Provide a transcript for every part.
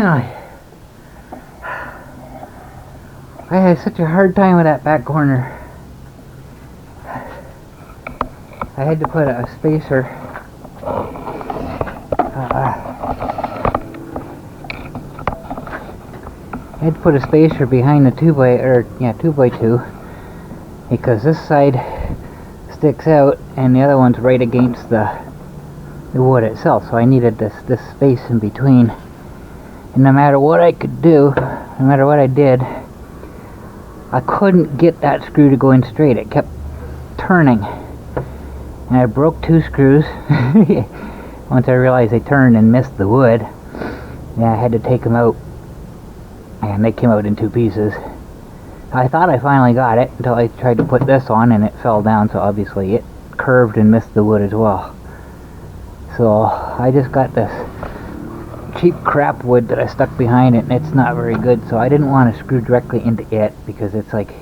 finally. I had such a hard time with that back corner. I had to put a spacer. I had to put a spacer behind the 2x2, because this side sticks out and the other one's right against the wood itself. So I needed this space in between. And no matter what I could do, no matter what I did, I couldn't get that screw to go in straight. It kept turning. And I broke 2 screws. Once I realized they turned and missed the wood. Yeah, I had to take them out. And they came out in 2 pieces. I thought I finally got it until I tried to put this on and it fell down, so obviously it curved and missed the wood as well. So I just got this cheap crap wood that I stuck behind it, and it's not very good, so I didn't want to screw directly into it because it's like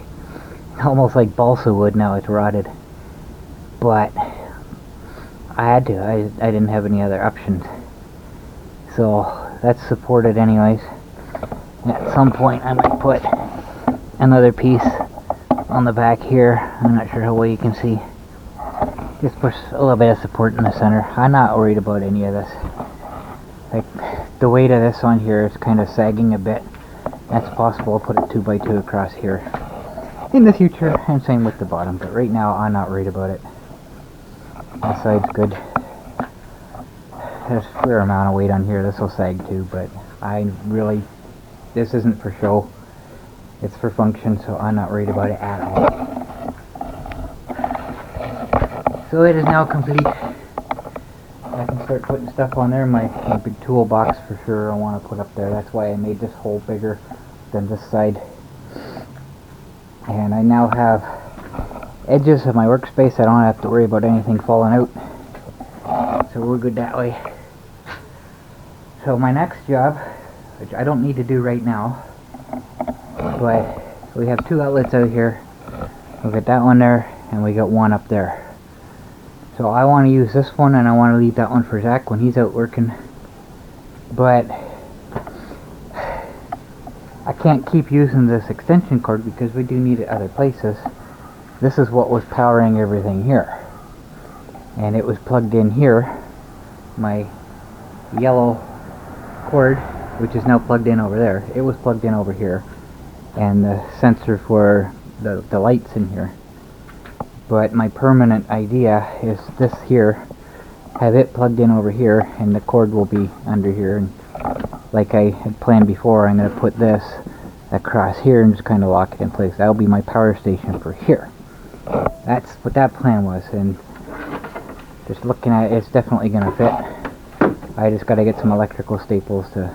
almost like balsa wood now. It's rotted. But I had to. I didn't have any other options. So that's supported anyways. At some point I might put another piece on the back here. I'm not sure how well you can see. Just push a little bit of support in the center. I'm not worried about any of this. Like, the weight of this on here is kind of sagging a bit. That's possible. I'll put a 2x2 across here in the future, and same with the bottom, but right now I'm not worried about it. That side's good. There's a fair amount of weight on here. This will sag too, but this isn't for show. It's for function, so I'm not worried about it at all. So it is now complete. I can start putting stuff on there. My big toolbox for sure I want to put up there. That's why I made this hole bigger than this side. And I now have edges of my workspace. I don't have to worry about anything falling out. So we're good that way. So my next job, which I don't need to do right now, but we have 2 outlets out here. We got that one there, and we got one up there. So I want to use this one, and I want to leave that one for Zach when he's out working. But I can't keep using this extension cord because we do need it other places. This is what was powering everything here. And it was plugged in here. My yellow cord, which is now plugged in over there, it was plugged in over here. And the sensor for the lights in here. But my permanent idea is this here, have it plugged in over here, and the cord will be under here. And like I had planned before, I'm going to put this across here and just kind of lock it in place. That'll be my power station for here. That's what that plan was, and just looking at it, it's definitely going to fit. I just got to get some electrical staples to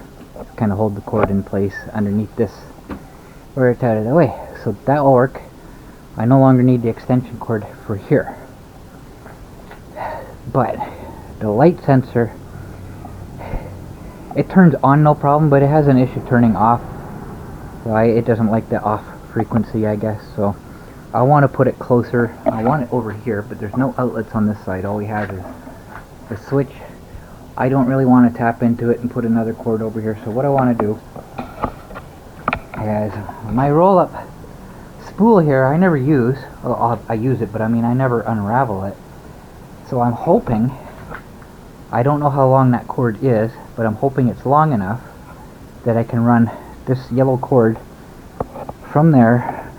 kind of hold the cord in place underneath this where it's out of the way. So that will work. I no longer need the extension cord for here. But the light sensor, it turns on no problem, but it has an issue turning off. So it doesn't like the off frequency, I guess. So I want to put it closer. I want it over here, but there's no outlets on this side. All we have is the switch. I don't really want to tap into it and put another cord over here. So what I want to do is my roll-up spool here, I never use. Well, I use it, but I mean I never unravel it. So I'm hoping, I don't know how long that cord is, but I'm hoping it's long enough that I can run this yellow cord from there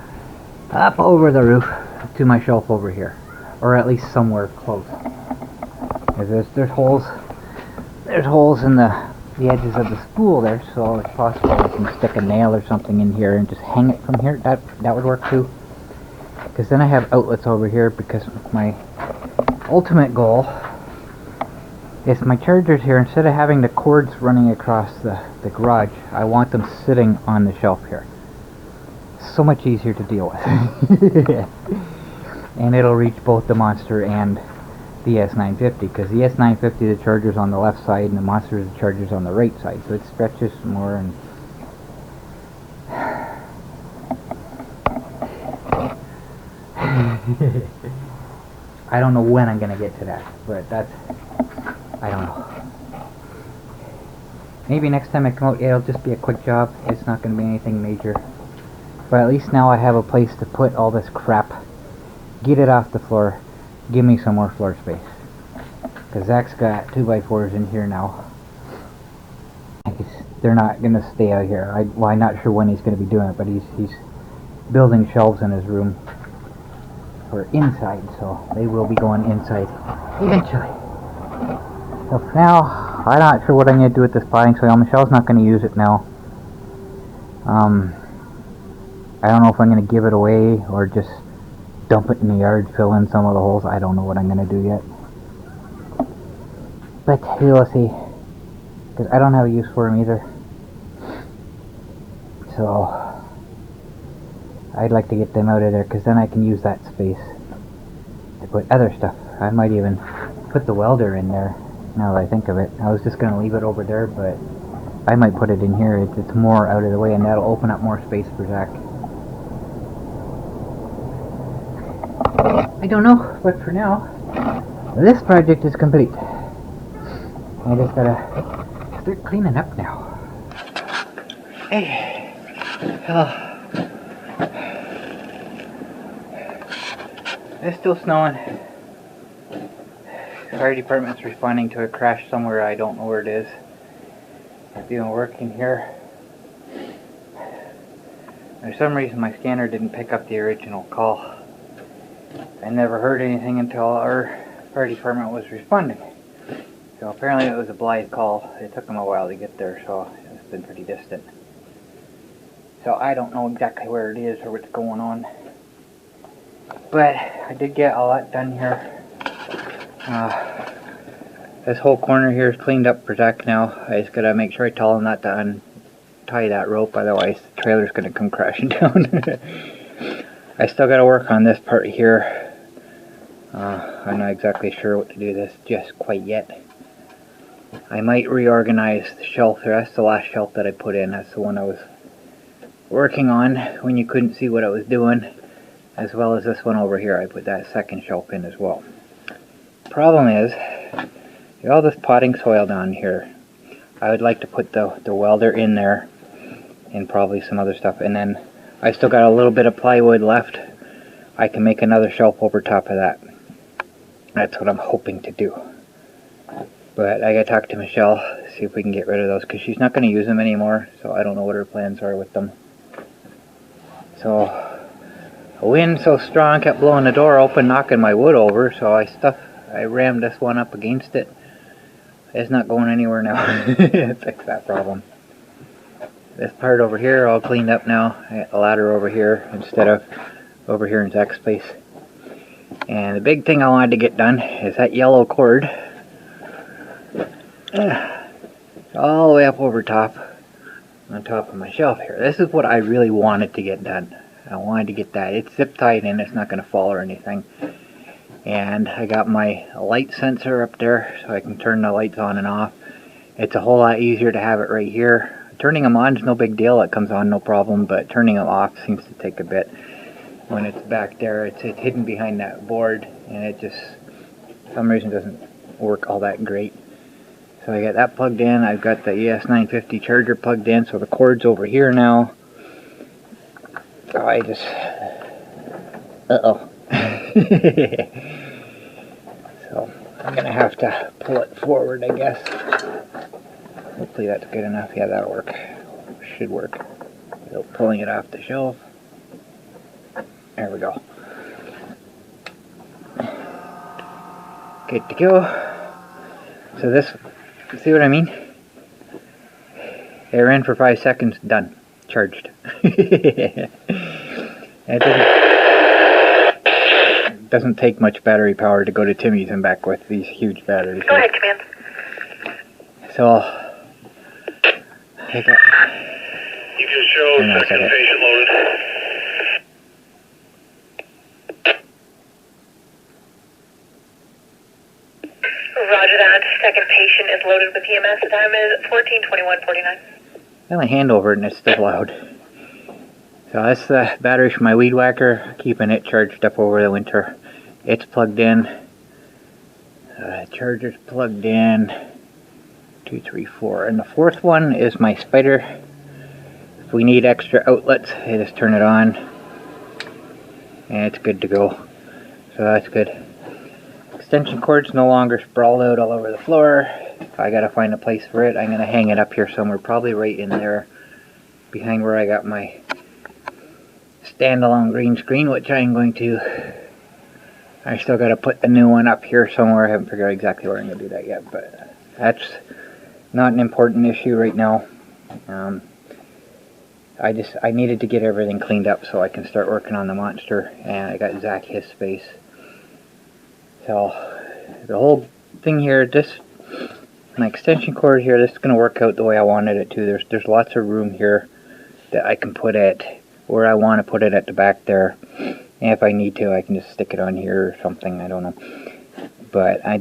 up over the roof to my shelf over here, or at least somewhere close. There's holes in the edges of the spool there, so it's possible I can stick a nail or something in here and just hang it from here. That would work too, because then I have outlets over here, because my ultimate goal is my chargers here, instead of having the cords running across the garage, I want them sitting on the shelf here. So much easier to deal with. And it'll reach both the Monster and the S950, because the S950, the charger's on the left side, and the Monster, the charger's on the right side, so it stretches more. And I don't know when I'm gonna get to that, but I don't know. Maybe next time I come out, it'll just be a quick job. It's not going to be anything major. But at least now I have a place to put all this crap. Get it off the floor. Give me some more floor space. Because Zach's got 2x4s in here now. They're not going to stay out here. I'm not sure when he's going to be doing it, but he's building shelves in his room for inside, so they will be going inside eventually. So for now, I'm not sure what I'm going to do with this potting soil. Michelle's not going to use it now. I don't know if I'm going to give it away or just dump it in the yard, fill in some of the holes. I don't know what I'm going to do yet. But we will see. Because I don't have a use for them either. So I'd like to get them out of there, because then I can use that space to put other stuff. I might even put the welder in there, now that I think of it. I was just going to leave it over there, but I might put it in here. It's more out of the way, and that'll open up more space for Zach. I don't know, but for now, this project is complete. I just gotta start cleaning up now. Hey, it's still snowing. The fire department's responding to a crash somewhere. I don't know where it is. I've been working here. For some reason my scanner didn't pick up the original call. I never heard anything until our fire department was responding. So apparently it was a Blythe call. It took them a while to get there, so it's been pretty distant. So I don't know exactly where it is or what's going on. But I did get a lot done here. This whole corner here is cleaned up for Zach now. I just gotta make sure I tell him not to untie that rope, otherwise the trailer's gonna come crashing down. I still gotta work on this part here. I'm not exactly sure what to do this just quite yet. I might reorganize the shelf here. That's the last shelf that I put in. That's the one I was working on when you couldn't see what I was doing. As well as this one over here. I put that second shelf in as well. Problem is, all this potting soil down here. I would like to put the welder in there and probably some other stuff. And then I still got a little bit of plywood left. I can make another shelf over top of that. That's what I'm hoping to do. But I gotta talk to Michelle, see if we can get rid of those, because she's not going to use them anymore, so I don't know what her plans are with them. So, the wind so strong kept blowing the door open, knocking my wood over, so I rammed this one up against it. It's not going anywhere now. Fix that problem. This part over here all cleaned up now. I got the ladder over here instead of over here in Zach's place. And the big thing I wanted to get done is that yellow cord. All the way up over top, on top of my shelf here. This is what I really wanted to get done. I wanted to get that. It's zip tied in, it's not going to fall or anything. And I got my light sensor up there so I can turn the lights on and off. It's a whole lot easier to have it right here. Turning them on is no big deal, it comes on no problem, but turning them off seems to take a bit. When it's back there, it's hidden behind that board, and it just, for some reason, doesn't work all that great. So I got that plugged in. I've got the ES950 charger plugged in, so the cord's over here now. So I just, so I'm gonna have to pull it forward, I guess. Hopefully that's good enough. Yeah, that'll work. Should work. So pulling it off the shelf. There we go. Good to go. So this, see what I mean? They ran for 5 seconds, done. Charged. It doesn't take much battery power to go to Timmy's and back with these huge batteries. Go ahead, command. So, take it. You can show second patient loaded. Roger that. Second patient is loaded with EMS. The time is 14:21:49. I have my hand over it and it's still loud. So that's the battery for my weed whacker, keeping it charged up over the winter. It's plugged in. Charger's plugged in to 2, 3, 4. And the fourth one is my spider. If we need extra outlets, I just turn it on. And it's good to go. So that's good. Extension cord's no longer sprawled out all over the floor. If I gotta find a place for it, I'm gonna hang it up here somewhere, probably right in there, behind where I got my standalone green screen, which I'm going to. I still gotta put the new one up here somewhere. I haven't figured out exactly where I'm gonna do that yet, but that's not an important issue right now. I needed to get everything cleaned up so I can start working on the monster, and I got Zach his space. So the whole thing here, my extension cord here, this is going to work out the way I wanted it to. There's lots of room here that I can put it where I want to put it at the back there. And if I need to, I can just stick it on here or something, I don't know. But I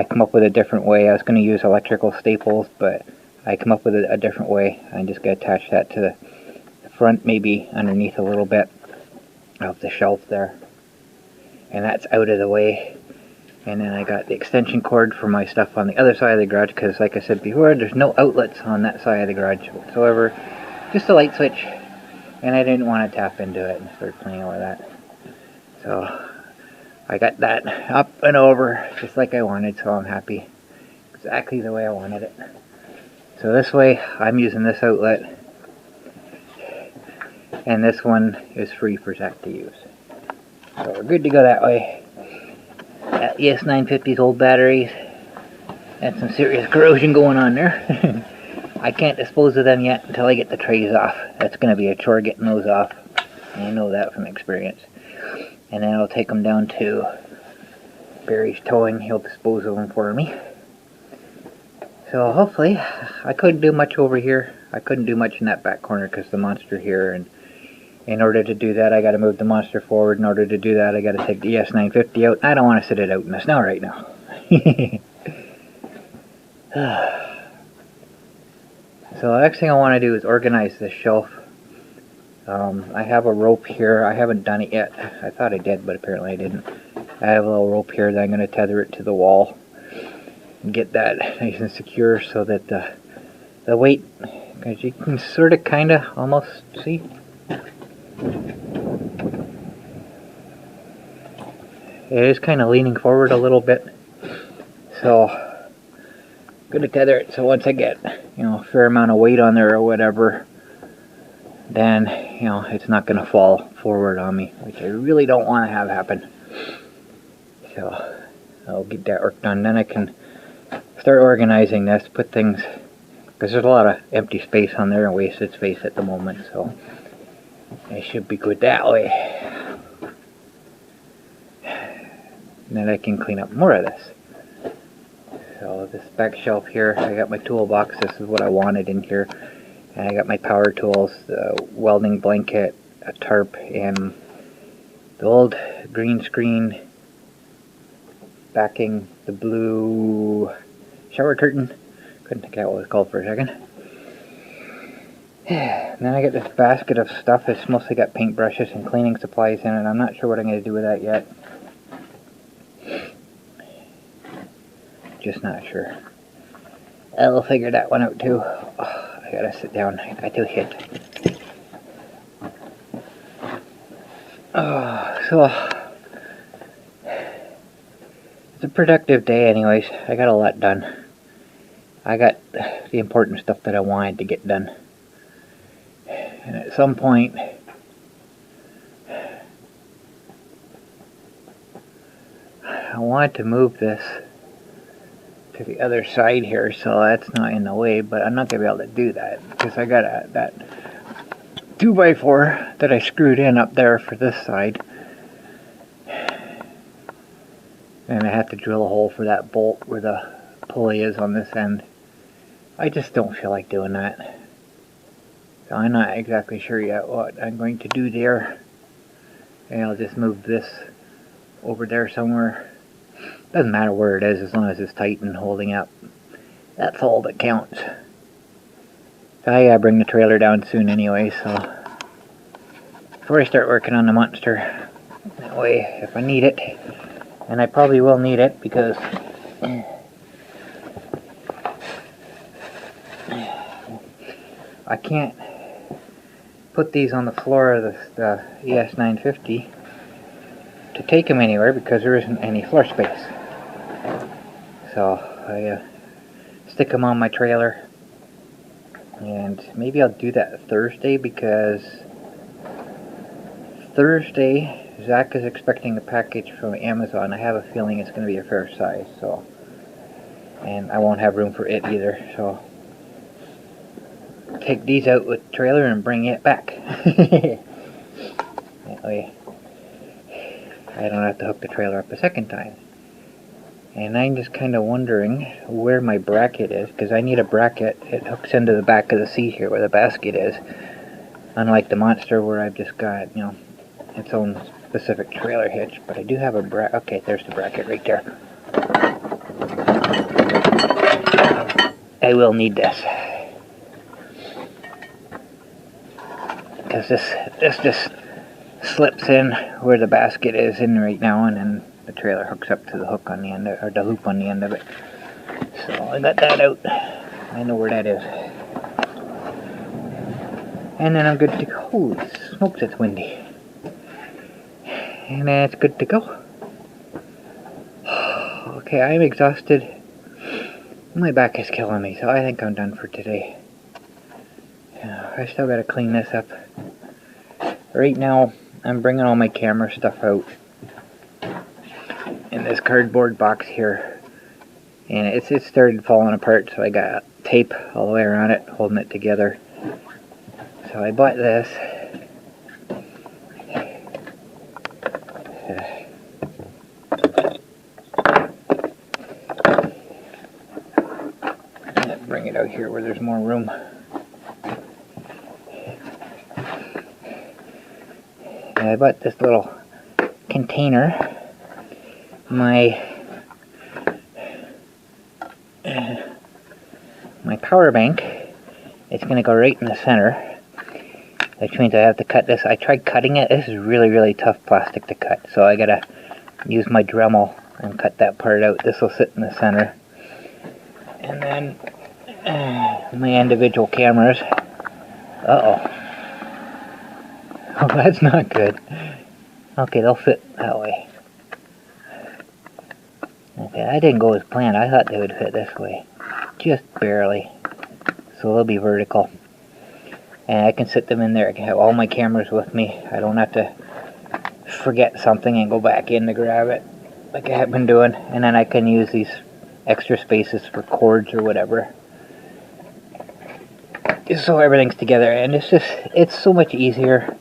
come up with a different way. I was going to use electrical staples, but I come up with a different way. I'm just going to attach that to the front, maybe underneath a little bit of the shelf there. And that's out of the way. And then I got the extension cord for my stuff on the other side of the garage, because like I said before, there's no outlets on that side of the garage whatsoever. Just a light switch. And I didn't want to tap into it and start playing with that. So I got that up and over just like I wanted, so I'm happy. Exactly the way I wanted it. So this way, I'm using this outlet. And this one is free for Zach to use. So we're good to go that way. That ES950's old batteries. That's some serious corrosion going on there. I can't dispose of them yet until I get the trays off. That's going to be a chore getting those off. I know that from experience. And then I'll take them down to Barry's Towing. He'll dispose of them for me. So hopefully, I couldn't do much over here. I couldn't do much in that back corner because the monster here. And in order to do that, I got to move the monster forward. In order to do that, I got to take the ES950 out. I don't want to sit it out in the snow right now. So the next thing I want to do is organize this shelf. I have a rope here. I haven't done it yet. I thought I did, but apparently I didn't. I have a little rope here that I'm going to tether it to the wall and get that nice and secure so that the weight, because you can sort of kind of almost see. It is kind of leaning forward a little bit, so I'm going to tether it so once I get, a fair amount of weight on there or whatever, then, it's not going to fall forward on me, which I really don't want to have happen. So I'll get that work done. Then I can start organizing this, put things, because there's a lot of empty space on there and wasted space at the moment, so it should be good that way. And then I can clean up more of this. So this back shelf here, I got my toolbox. This is what I wanted in here. And I got my power tools, the welding blanket, a tarp, and the old green screen backing the blue shower curtain. Couldn't think out what it was called for a second. And then I got this basket of stuff. It's mostly got paintbrushes and cleaning supplies in it. I'm not sure what I'm going to do with that yet. Just not sure. I'll figure that one out too. Oh, I gotta sit down. I got to hit. So it's a productive day anyways. I got a lot done. I got the important stuff that I wanted to get done. And at some point, I wanted to move this to the other side here, so that's not in the way, but I'm not going to be able to do that because I got that 2x4 that I screwed in up there for this side, and I have to drill a hole for that bolt where the pulley is on this end. I just don't feel like doing that, so I'm not exactly sure yet what I'm going to do there, and I'll just move this over there somewhere. Doesn't matter where it is as long as it's tight and holding up. That's all that counts. So I gotta bring the trailer down soon anyway, so before I start working on the monster, that way if I need it, and I probably will need it because I can't put these on the floor of the ES950 to take them anywhere because there isn't any floor space. So I stick them on my trailer, and maybe I'll do that Thursday, because Thursday Zach is expecting a package from Amazon. I have a feeling it's going to be a fair size, so, and I won't have room for it either, so take these out with the trailer and bring it back. That way I don't have to hook the trailer up a second time. And I'm just kind of wondering where my bracket is, because I need a bracket. It hooks into the back of the seat here where the basket is, unlike the Monster where I've just got, you know, its own specific trailer hitch. But I do have a bracket. Okay, there's the bracket right there. I will need this, because this just slips in where the basket is in right now, and then the trailer hooks up to the hook on the end, or the loop on the end of it. So I got that out. I know where that is. And then I'm good to go. Holy smokes, it's windy. And then it's good to go. Okay, I'm exhausted. My back is killing me, so I think I'm done for today. I still gotta clean this up. Right now, I'm bringing all my camera stuff out in this cardboard box here, and it started falling apart, so I got tape all the way around it holding it together. So I bought this. Bring it out here where there's more room. And I bought this little container. My power bank, it's going to go right in the center, which means I have to cut this. I tried cutting it. This is really, really tough plastic to cut, so I got to use my Dremel and cut that part out. This will sit in the center. And then my individual cameras. Uh-oh. Oh, that's not good. Okay, they'll fit that way. Okay, that didn't go as planned. I thought they would fit this way. Just barely. So they'll be vertical. And I can sit them in there. I can have all my cameras with me. I don't have to forget something and go back in to grab it like I have been doing. And then I can use these extra spaces for cords or whatever. Just so everything's together. And it's so much easier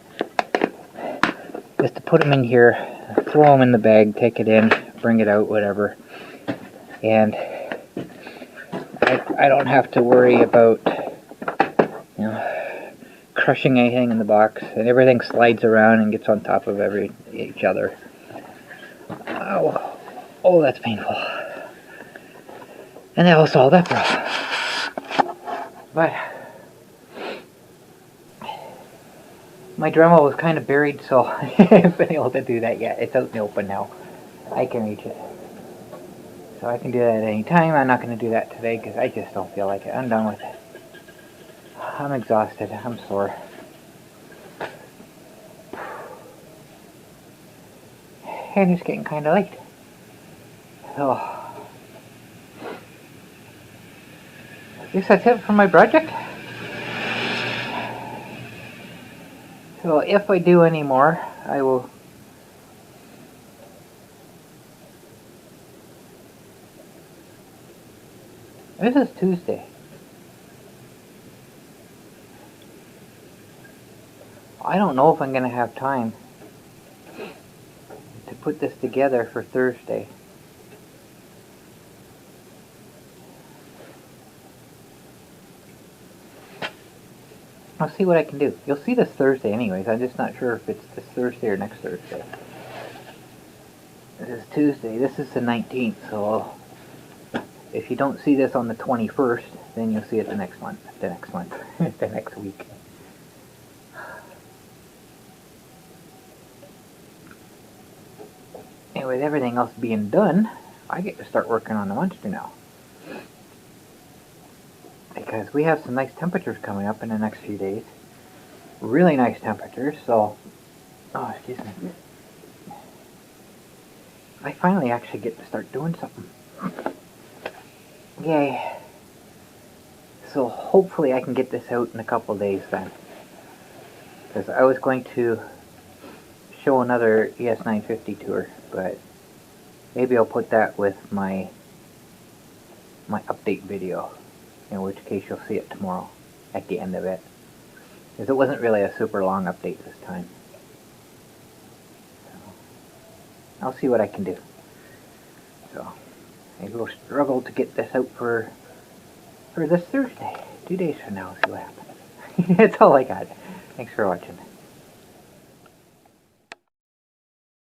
just to put them in here, throw them in the bag, take it in, bring it out, whatever. And I don't have to worry about, you know, crushing anything in the box, and everything slides around and gets on top of each other. Oh, that's painful. And that will solve that problem. But my Dremel was kind of buried, so I haven't been able to do that yet. It's out in the open now. I can reach it. So I can do that at any time. I'm not going to do that today because I just don't feel like it. I'm done with it. I'm exhausted. I'm sore. And it's getting kind of late. So I guess that's it for my project. So if I do any more, I will. This is Tuesday. I don't know if I'm going to have time to put this together for Thursday. I'll see what I can do. You'll see this Thursday anyways. I'm just not sure if it's this Thursday or next Thursday. This is Tuesday. This is the 19th, so if you don't see this on the 21st, then you'll see it the next month, the next week. Anyway, with everything else being done, I get to start working on the Monster now. because we have some nice temperatures coming up in the next few days. Really nice temperatures, so... Oh, excuse me. I finally actually get to start doing something. Yay. So hopefully I can get this out in a couple days then. Because I was going to show another ES950 tour, but maybe I'll put that with my update video, in which case you'll see it tomorrow at the end of it. Because it wasn't really a super long update this time. So, I'll see what I can do. So, maybe we'll struggle to get this out for this Thursday. 2 days from now, see what happens. That's all I got. Thanks for watching.